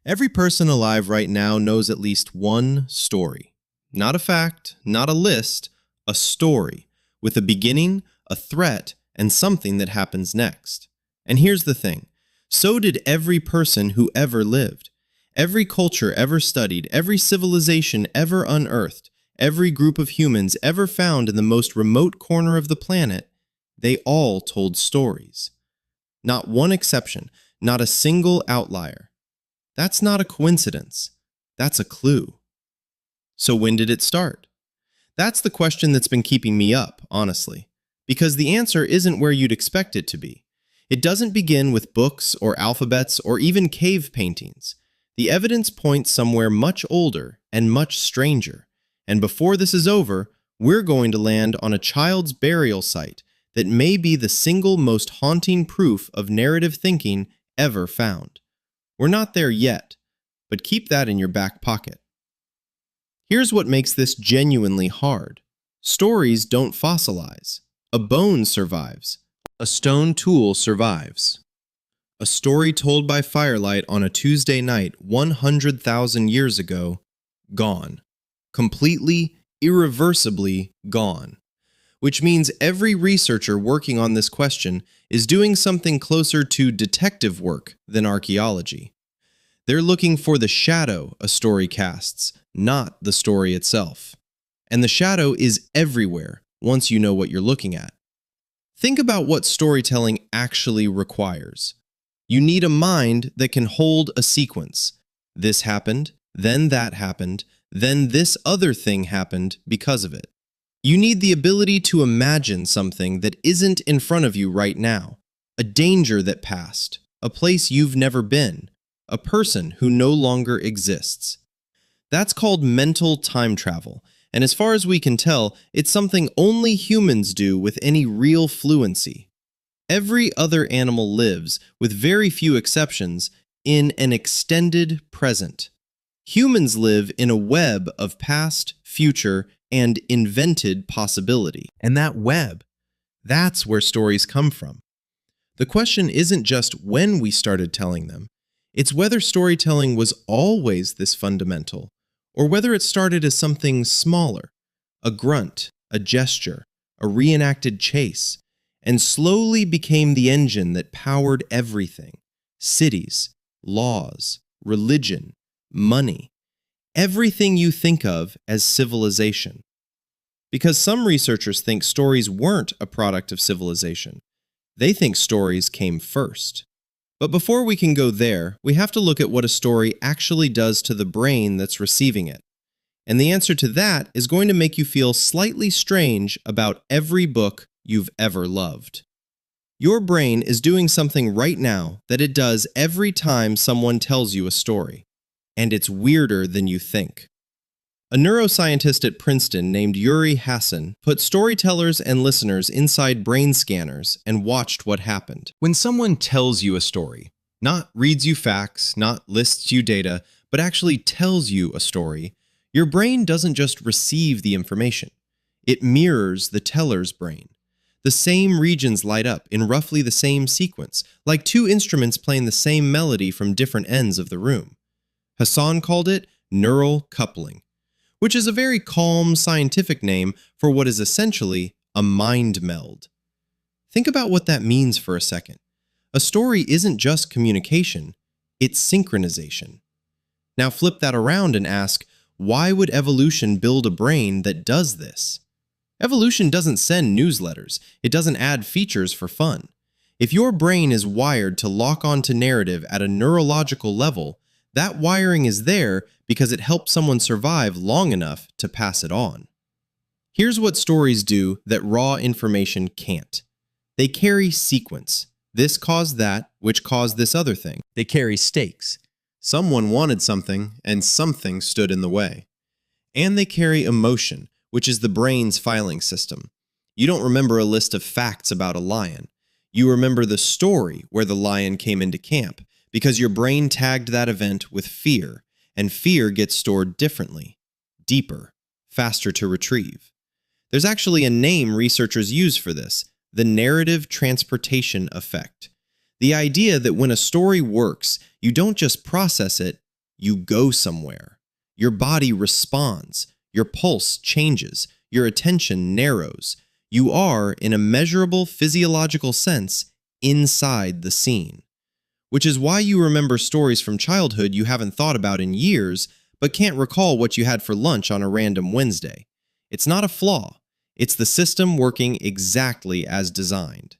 Every person alive right now knows at least one story. Not a fact, not a list, a story, with a beginning, a threat, and something that happens next. And here's the thing. So did every person who ever lived. Every culture ever studied, every civilization ever unearthed, every group of humans ever found in the most remote corner of the planet, they all told stories. Not one exception, not a single outlier. That's not a coincidence. That's a clue. So when did it start? That's the question that's been keeping me up, honestly, because the answer isn't where you'd expect it to be. It doesn't begin with books or alphabets or even cave paintings. The evidence points somewhere much older and much stranger. And before this is over, we're going to land on a child's burial site that may be the single most haunting proof of narrative thinking ever found. We're not there yet, but keep that in your back pocket. Here's what makes this genuinely hard. Stories don't fossilize. A bone survives. A stone tool survives. A story told by firelight on a Tuesday night 100,000 years ago, gone. Completely, irreversibly gone. Which means every researcher working on this question is doing something closer to detective work than archaeology. They're looking for the shadow a story casts, not the story itself. And the shadow is everywhere once you know what you're looking at. Think about what storytelling actually requires. You need a mind that can hold a sequence. This happened, then that happened, then this other thing happened because of it. You need the ability to imagine something that isn't in front of you right now. A danger that passed, a place you've never been, a person who no longer exists. That's called mental time travel, and as far as we can tell, it's something only humans do with any real fluency. Every other animal lives, with very few exceptions, in an extended present. Humans live in a web of past, future, and invented possibility. And that web, that's where stories come from. The question isn't just when we started telling them. It's whether storytelling was always this fundamental, or whether it started as something smaller, a grunt, a gesture, a reenacted chase, and slowly became the engine that powered everything: cities, laws, religion, money, everything you think of as civilization. Because some researchers think stories weren't a product of civilization. They think stories came first. But before we can go there, we have to look at what a story actually does to the brain that's receiving it. And the answer to that is going to make you feel slightly strange about every book you've ever loved. Your brain is doing something right now that it does every time someone tells you a story. And it's weirder than you think. A neuroscientist at Princeton named Uri Hassan put storytellers and listeners inside brain scanners and watched what happened. When someone tells you a story, not reads you facts, not lists you data, but actually tells you a story, your brain doesn't just receive the information. It mirrors the teller's brain. The same regions light up in roughly the same sequence, like two instruments playing the same melody from different ends of the room. Hassan called it neural coupling, which is a very calm scientific name for what is essentially a mind meld. Think about what that means for a second. A story isn't just communication, it's synchronization. Now flip that around and ask, why would evolution build a brain that does this? Evolution doesn't send newsletters. It doesn't add features for fun. If your brain is wired to lock onto narrative at a neurological level, that wiring is there because it helped someone survive long enough to pass it on. Here's what stories do that raw information can't. They carry sequence. This caused that, which caused this other thing. They carry stakes. Someone wanted something, and something stood in the way. And they carry emotion, which is the brain's filing system. You don't remember a list of facts about a lion. You remember the story where the lion came into camp, because your brain tagged that event with fear, and fear gets stored differently, deeper, faster to retrieve. There's actually a name researchers use for this, the narrative transportation effect. The idea that when a story works, you don't just process it, you go somewhere. Your body responds. Your pulse changes. Your attention narrows. You are, in a measurable physiological sense, inside the scene. Which is why you remember stories from childhood you haven't thought about in years, but can't recall what you had for lunch on a random Wednesday. It's not a flaw. It's the system working exactly as designed.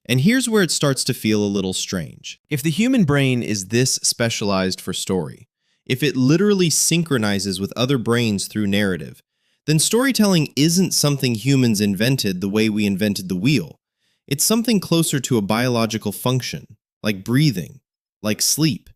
And here's where it starts to feel a little strange. If the human brain is this specialized for story, if it literally synchronizes with other brains through narrative, then storytelling isn't something humans invented the way we invented the wheel. It's something closer to a biological function, like breathing, like sleep.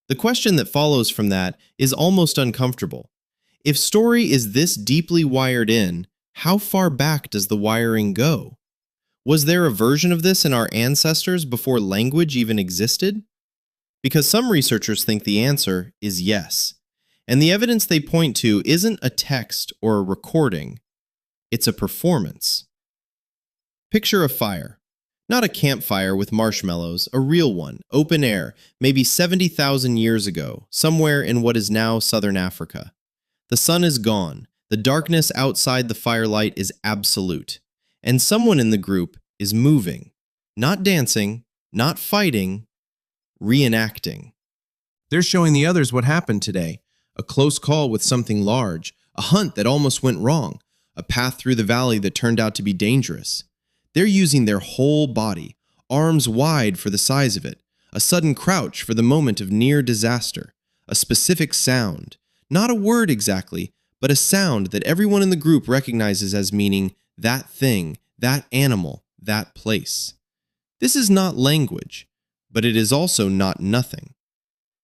The question that follows from that is almost uncomfortable. If story is this deeply wired in, how far back does the wiring go? Was there a version of this in our ancestors before language even existed? Because some researchers think the answer is yes. And the evidence they point to isn't a text or a recording, it's a performance. Picture a fire. Not a campfire with marshmallows, a real one, open air, maybe 70,000 years ago, somewhere in what is now southern Africa. The sun is gone, the darkness outside the firelight is absolute, and someone in the group is moving, not dancing, not fighting, reenacting. They're showing the others what happened today, a close call with something large, a hunt that almost went wrong, a path through the valley that turned out to be dangerous. They're using their whole body, arms wide for the size of it, a sudden crouch for the moment of near disaster, a specific sound, not a word exactly, but a sound that everyone in the group recognizes as meaning that thing, that animal, that place. This is not language, but it is also not nothing.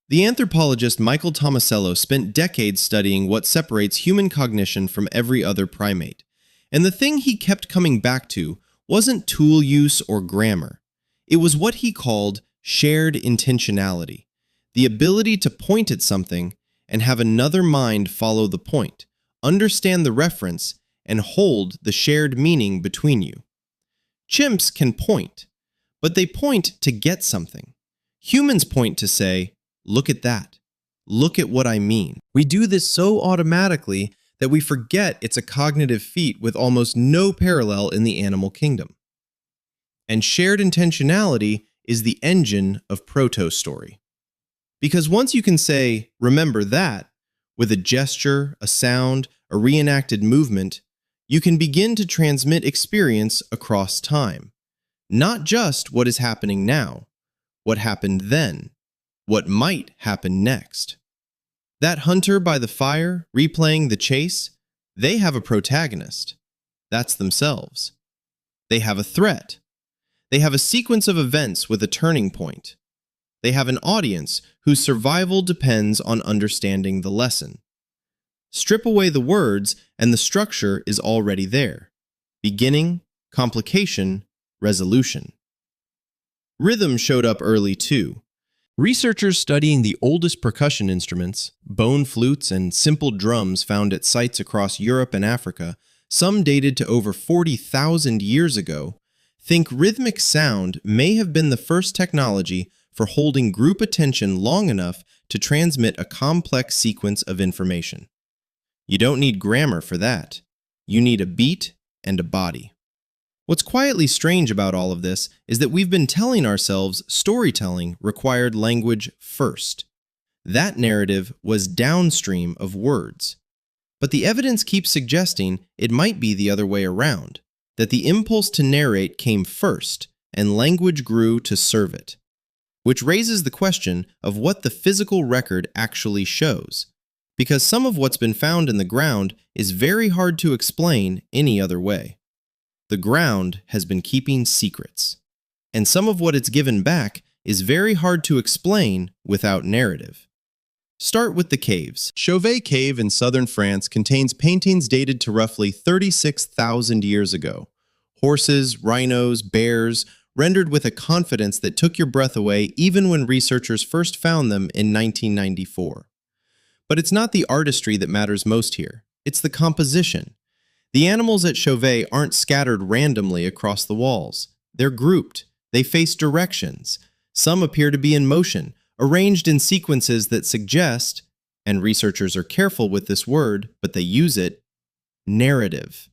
The anthropologist Michael Tomasello spent decades studying what separates human cognition from every other primate, and the thing he kept coming back to wasn't tool use or grammar. It was what he called shared intentionality, the ability to point at something and have another mind follow the point, understand the reference, and hold the shared meaning between you. Chimps can point, but they point to get something. Humans point to say, look at that. Look at what I mean. We do this so automatically that we forget it's a cognitive feat with almost no parallel in the animal kingdom. And shared intentionality is the engine of proto-story. Because once you can say, remember that, with a gesture, a sound, a reenacted movement, you can begin to transmit experience across time. Not just what is happening now, what happened then, what might happen next. That hunter by the fire, replaying the chase, they have a protagonist. That's themselves. They have a threat. They have a sequence of events with a turning point. They have an audience whose survival depends on understanding the lesson. Strip away the words and the structure is already there. Beginning, complication, resolution. Rhythm showed up early too. Researchers studying the oldest percussion instruments, bone flutes and simple drums found at sites across Europe and Africa, some dated to over 40,000 years ago, think rhythmic sound may have been the first technology for holding group attention long enough to transmit a complex sequence of information. You don't need grammar for that. You need a beat and a body. What's quietly strange about all of this is that we've been telling ourselves storytelling required language first. That narrative was downstream of words. But the evidence keeps suggesting it might be the other way around, that the impulse to narrate came first and language grew to serve it. Which raises the question of what the physical record actually shows, because some of what's been found in the ground is very hard to explain any other way. The ground has been keeping secrets, and some of what it's given back is very hard to explain without narrative. Start with the caves. Chauvet Cave in southern France contains paintings dated to roughly 36,000 years ago. Horses, rhinos, bears, rendered with a confidence that took your breath away even when researchers first found them in 1994. But it's not the artistry that matters most here, it's the composition. The animals at Chauvet aren't scattered randomly across the walls. They're grouped. They face directions. Some appear to be in motion, arranged in sequences that suggest, and researchers are careful with this word, but they use it, narrative.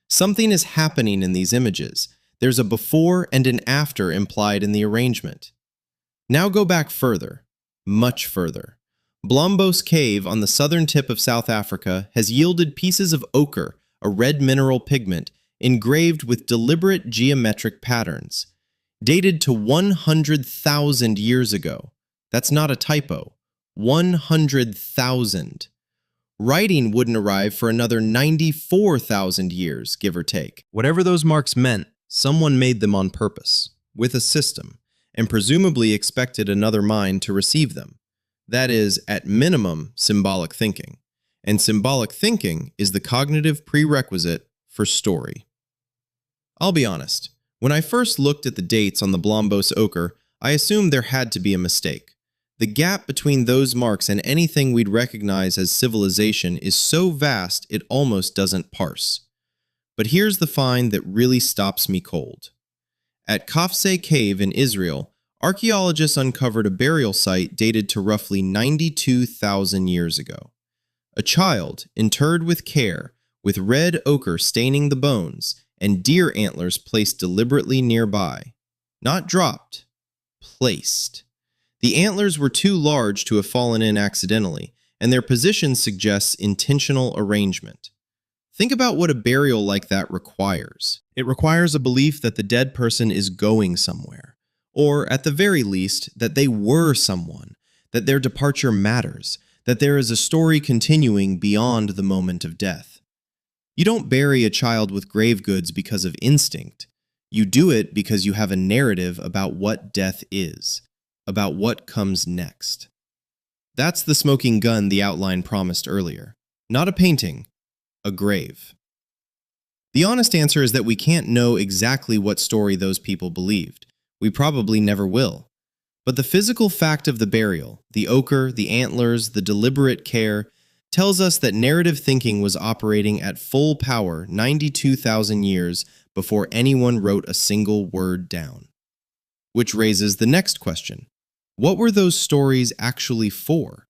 Something is happening in these images. There's a before and an after implied in the arrangement. Now go back further, much further. Blombos Cave on the southern tip of South Africa has yielded pieces of ochre, a red mineral pigment, engraved with deliberate geometric patterns. Dated to 100,000 years ago. That's not a typo. 100,000. Writing wouldn't arrive for another 94,000 years, give or take. Whatever those marks meant, someone made them on purpose, with a system, and presumably expected another mind to receive them. That is, at minimum, symbolic thinking. And symbolic thinking is the cognitive prerequisite for story. I'll be honest. When I first looked at the dates on the Blombos ochre, I assumed there had to be a mistake. The gap between those marks and anything we'd recognize as civilization is so vast it almost doesn't parse. But here's the find that really stops me cold. At Kafse Cave in Israel, archaeologists uncovered a burial site dated to roughly 92,000 years ago. A child, interred with care, with red ochre staining the bones, and deer antlers placed deliberately nearby. Not dropped, placed. The antlers were too large to have fallen in accidentally, and their position suggests intentional arrangement. Think about what a burial like that requires. It requires a belief that the dead person is going somewhere, or at the very least, that they were someone, that their departure matters, that there is a story continuing beyond the moment of death. You don't bury a child with grave goods because of instinct. You do it because you have a narrative about what death is, about what comes next. That's the smoking gun the outline promised earlier. Not a painting, a grave. The honest answer is that we can't know exactly what story those people believed. We probably never will. But the physical fact of the burial, the ochre, the antlers, the deliberate care, tells us that narrative thinking was operating at full power 92,000 years before anyone wrote a single word down. Which raises the next question. What were those stories actually for?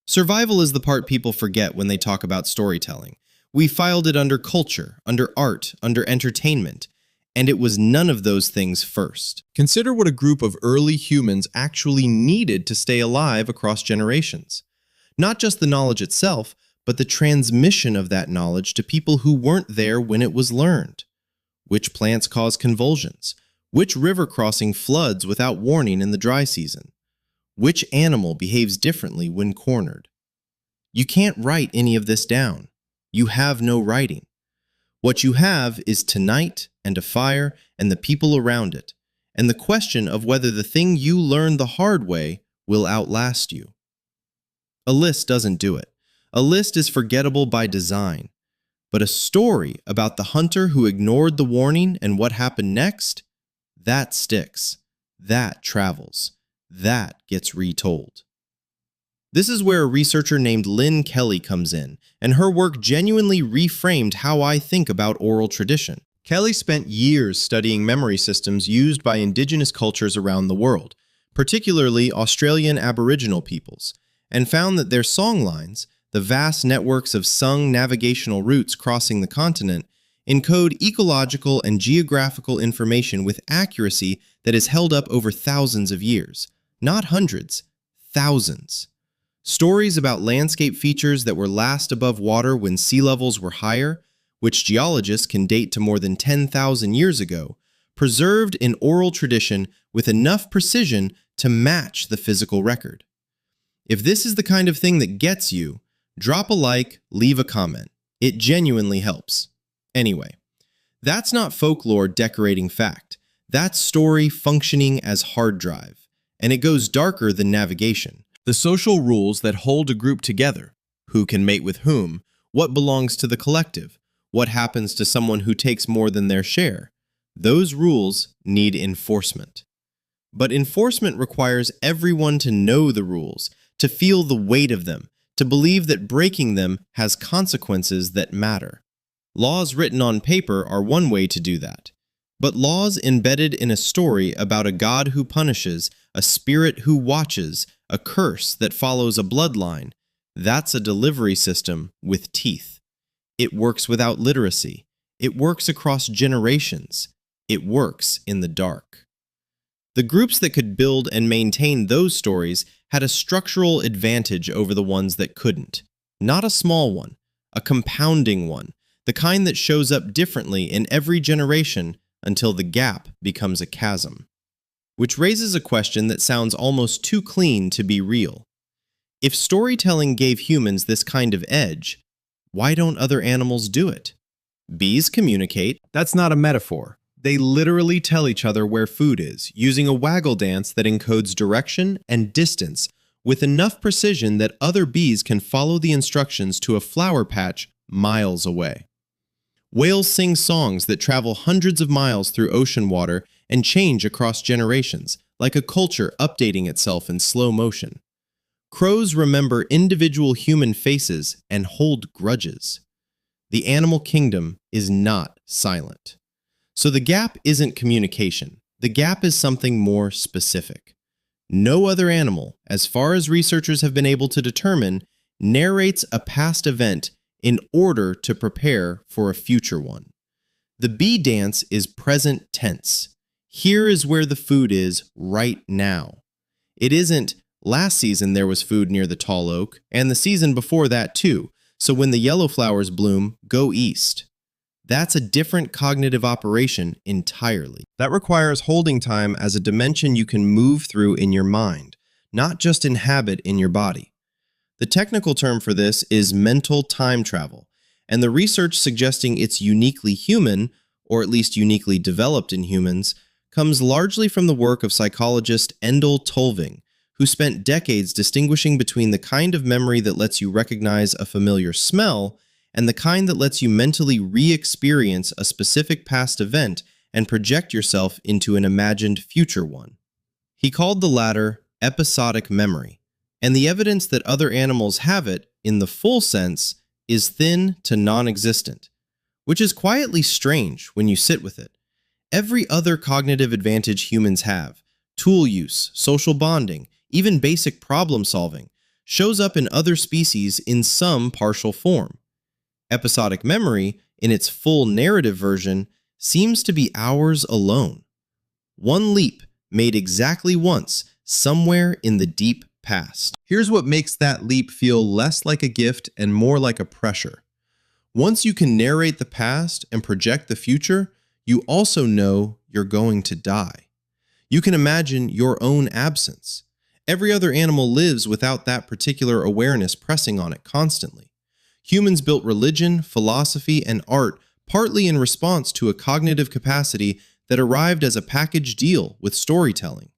Survival is the part people forget when they talk about storytelling. We filed it under culture, under art, under entertainment, and it was none of those things first. Consider what a group of early humans actually needed to stay alive across generations. Not just the knowledge itself, but the transmission of that knowledge to people who weren't there when it was learned. Which plants cause convulsions? Which river crossing floods without warning in the dry season? Which animal behaves differently when cornered? You can't write any of this down. You have no writing. What you have is tonight and a fire and the people around it, and the question of whether the thing you learned the hard way will outlast you. A list doesn't do it. A list is forgettable by design. But a story about the hunter who ignored the warning and what happened next, that sticks. That travels. That gets retold. This is where a researcher named Lynn Kelly comes in, and her work genuinely reframed how I think about oral tradition. Kelly spent years studying memory systems used by indigenous cultures around the world, particularly Australian Aboriginal peoples, and found that their songlines, the vast networks of sung navigational routes crossing the continent, encode ecological and geographical information with accuracy that is held up over thousands of years. Not hundreds, thousands. Stories about landscape features that were last above water when sea levels were higher, which geologists can date to more than 10,000 years ago, preserved in oral tradition with enough precision to match the physical record. If this is the kind of thing that gets you, drop a like, leave a comment. It genuinely helps. Anyway, that's not folklore decorating fact. That's story functioning as hard drive. And it goes darker than navigation. The social rules that hold a group together. Who can mate with whom? What belongs to the collective? What happens to someone who takes more than their share? Those rules need enforcement. But enforcement requires everyone to know the rules, to feel the weight of them, to believe that breaking them has consequences that matter. Laws written on paper are one way to do that. But laws embedded in a story about a god who punishes, a spirit who watches, a curse that follows a bloodline, that's a delivery system with teeth. It works without literacy. It works across generations. It works in the dark. The groups that could build and maintain those stories had a structural advantage over the ones that couldn't. Not a small one, a compounding one, the kind that shows up differently in every generation until the gap becomes a chasm. Which raises a question that sounds almost too clean to be real. If storytelling gave humans this kind of edge, why don't other animals do it? Bees communicate. That's not a metaphor. They literally tell each other where food is, using a waggle dance that encodes direction and distance with enough precision that other bees can follow the instructions to a flower patch miles away. Whales sing songs that travel hundreds of miles through ocean water and change across generations, like a culture updating itself in slow motion. Crows remember individual human faces and hold grudges. The animal kingdom is not silent. So the gap isn't communication. The gap is something more specific. No other animal, as far as researchers have been able to determine, narrates a past event in order to prepare for a future one. The bee dance is present tense. Here is where the food is right now. It isn't, last season there was food near the tall oak, and the season before that too, so when the yellow flowers bloom, go east. That's a different cognitive operation entirely. That requires holding time as a dimension you can move through in your mind, not just inhabit in your body. The technical term for this is mental time travel, and the research suggesting it's uniquely human, or at least uniquely developed in humans, comes largely from the work of psychologist Endel Tolving, who spent decades distinguishing between the kind of memory that lets you recognize a familiar smell and the kind that lets you mentally re-experience a specific past event and project yourself into an imagined future one. He called the latter episodic memory, and the evidence that other animals have it, in the full sense, is thin to non-existent, which is quietly strange when you sit with it. Every other cognitive advantage humans have, tool use, social bonding, even basic problem solving, shows up in other species in some partial form. Episodic memory, in its full narrative version, seems to be ours alone. One leap made exactly once, somewhere in the deep past. Here's what makes that leap feel less like a gift and more like a pressure. Once you can narrate the past and project the future, you also know you're going to die. You can imagine your own absence. Every other animal lives without that particular awareness pressing on it constantly. Humans built religion, philosophy, and art partly in response to a cognitive capacity that arrived as a package deal with storytelling.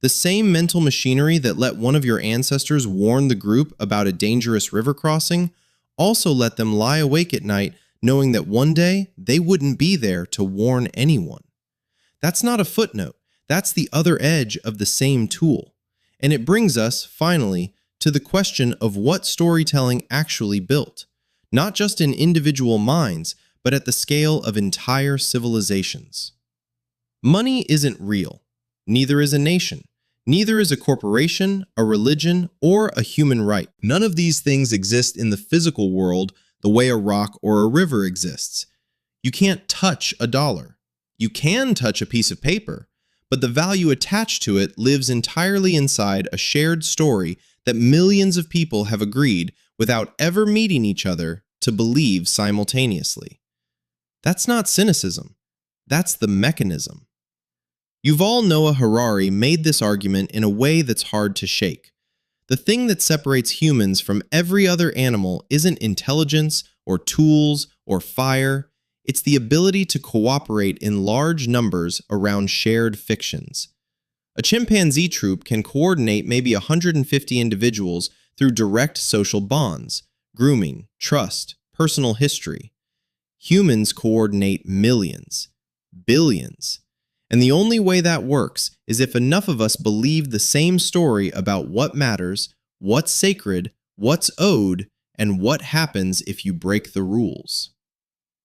The same mental machinery that let one of your ancestors warn the group about a dangerous river crossing also let them lie awake at night knowing that one day they wouldn't be there to warn anyone. That's not a footnote. That's the other edge of the same tool. And it brings us, finally, to the question of what storytelling actually built, not just in individual minds, but at the scale of entire civilizations. Money isn't real. Neither is a nation. Neither is a corporation, a religion, or a human right. None of these things exist in the physical world the way a rock or a river exists. You can't touch a dollar. You can touch a piece of paper, but the value attached to it lives entirely inside a shared story that millions of people have agreed, without ever meeting each other, to believe simultaneously. That's not cynicism. That's the mechanism. Yuval Noah Harari made this argument in a way that's hard to shake. The thing that separates humans from every other animal isn't intelligence or tools or fire. It's the ability to cooperate in large numbers around shared fictions. A chimpanzee troop can coordinate maybe 150 individuals through direct social bonds, grooming, trust, personal history. Humans coordinate millions, billions. And the only way that works is if enough of us believe the same story about what matters, what's sacred, what's owed, and what happens if you break the rules.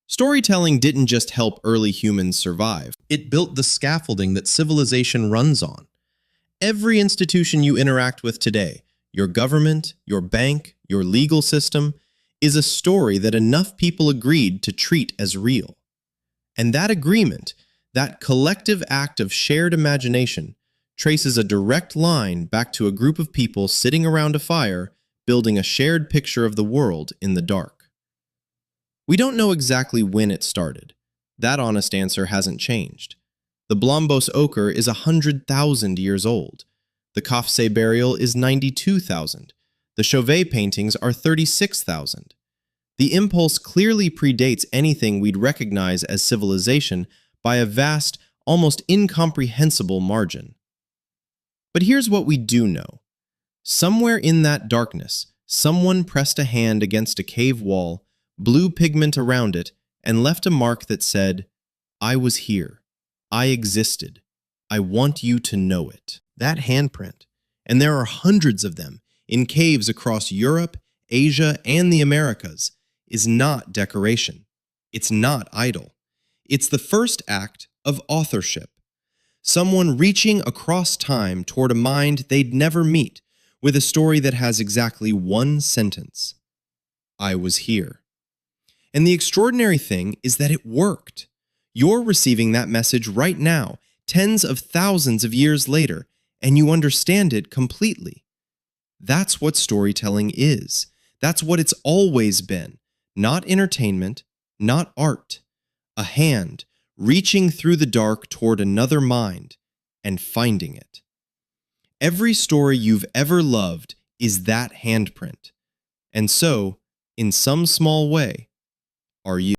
Storytelling didn't just help early humans survive, it built the scaffolding that civilization runs on. Every institution you interact with today, your government, your bank, your legal system, is a story that enough people agreed to treat as real. And that agreement, that collective act of shared imagination, traces a direct line back to a group of people sitting around a fire, building a shared picture of the world in the dark. We don't know exactly when it started. That honest answer hasn't changed. The Blombos ochre is 100,000 years old. The Kafse burial is 92,000. The Chauvet paintings are 36,000. The impulse clearly predates anything we'd recognize as civilization by a vast, almost incomprehensible margin. But here's what we do know. Somewhere in that darkness, someone pressed a hand against a cave wall, blew pigment around it, and left a mark that said, "I was here. I existed. I want you to know it." That handprint, and there are hundreds of them in caves across Europe, Asia, and the Americas, is not decoration. It's not idle. It's the first act of authorship. Someone reaching across time toward a mind they'd never meet with a story that has exactly one sentence. I was here. And the extraordinary thing is that it worked. You're receiving that message right now, tens of thousands of years later, and you understand it completely. That's what storytelling is. That's what it's always been. Not entertainment, not art. A hand reaching through the dark toward another mind and finding it. Every story you've ever loved is that handprint. And so, in some small way, are you.